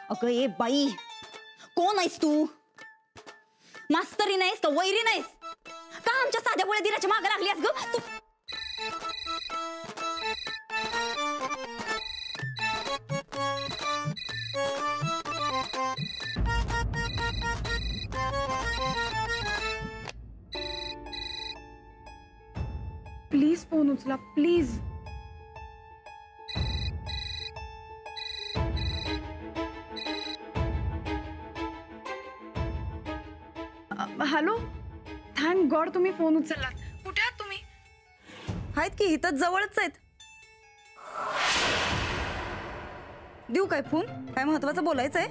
अगं ए बाई, कोण आहेस तू? मास्तरी नाहीस का वैरी नाहीस का? आमच्या साध्या गोळ्या दिराच्या मागे लागली आहेस ग तू? प्लीज फोन उचला प्लीज. हॅलो, थँक गॉड तुम्ही फोन उचललात. कुठे आहात तुम्ही? आहेत की इथं जवळच आहेत. देऊ काय फोन? काय महत्वाचं बोलायचंय?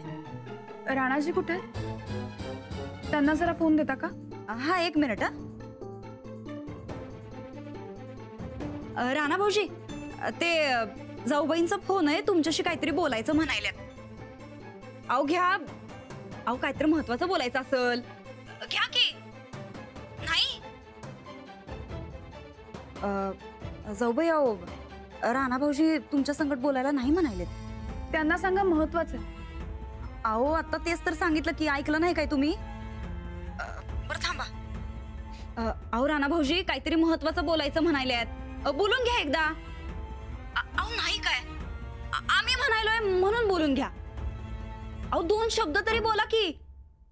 राणाजी कुठे आहेत? त्यांना जरा फोन देता का? हा, एक मिनिट. राणा भाऊजी, ते जाऊबाईंचा फोन आहे, तुमच्याशी काहीतरी बोलायचं म्हणायल्यात. अहो घ्या. अहो काहीतरी महत्वाचं बोलायचं असेल घ्या की. नाही जाऊबाई, अहो राणा भाऊजी तुमच्या संकट बोलायला नाही म्हणायलेत. त्यांना सांगा महत्वाचं आहे. अहो आता तेच तर सांगितलं की, ऐकलं नाही काय तुम्ही? बरं थांबा. अहो राणा भाऊजी काहीतरी महत्वाचं बोलायचं म्हणायल्यात. बोलून घ्या एकदा. अहो नाही काय, आम्ही म्हणायलोय म्हणून बोलून घ्या. अहो 2 शब्द तरी बोला की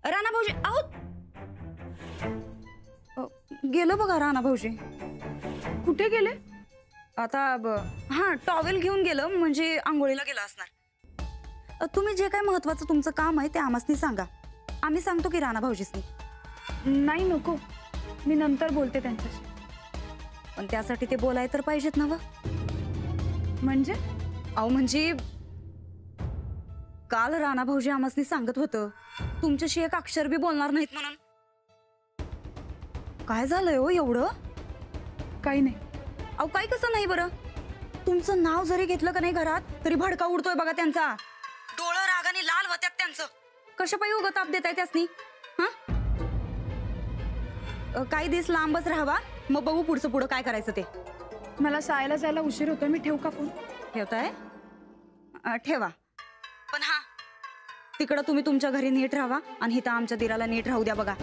राणा भाऊजी. अहो गेलं बघा राणा भाऊजी. कुठे गेले? आता हा, टॉवेल घेऊन गेलं, म्हणजे आंघोळीला गेला असणार. तुम्ही जे काय महत्वाचं तुमचं काम आहे ते आम्हासनी सांगा, आम्ही सांगतो की राणा भाऊजीसनी. नाही नको, मी नंतर बोलते त्यांच्याशी. पण त्यासाठी ते बोलाय तर पाहिजेत ना व? म्हणजे? अहो म्हणजे काल राणा भाऊजी आम्हासनी सांगत होतं तुमच्याशी एक अक्षर बी बोलणार नाहीत म्हणून. काय झालंय हो एवढं? काही नाही. अहो काय कसं नाही बरं? तुमचं नाव जरी घेतलं का नाही घरात तरी भडका उडतोय बघा त्यांचा. डोळं रागाने लाल होत्यात त्यांचं. कशा पायी उगा ताप देताय त्यासनी? हा, काही दिवस लांबच राहावा, मग बघू पुढचं पुढं काय करायचं ते. मला शाळेला जायला उशीर होतोय, मी ठेवू का फोन? ठेवताय? ठेवा. पण हा, तिकडं तुम्ही तुमच्या घरी नीट राहा आणि इथं आमच्या दिराला नीट राहू द्या बघा.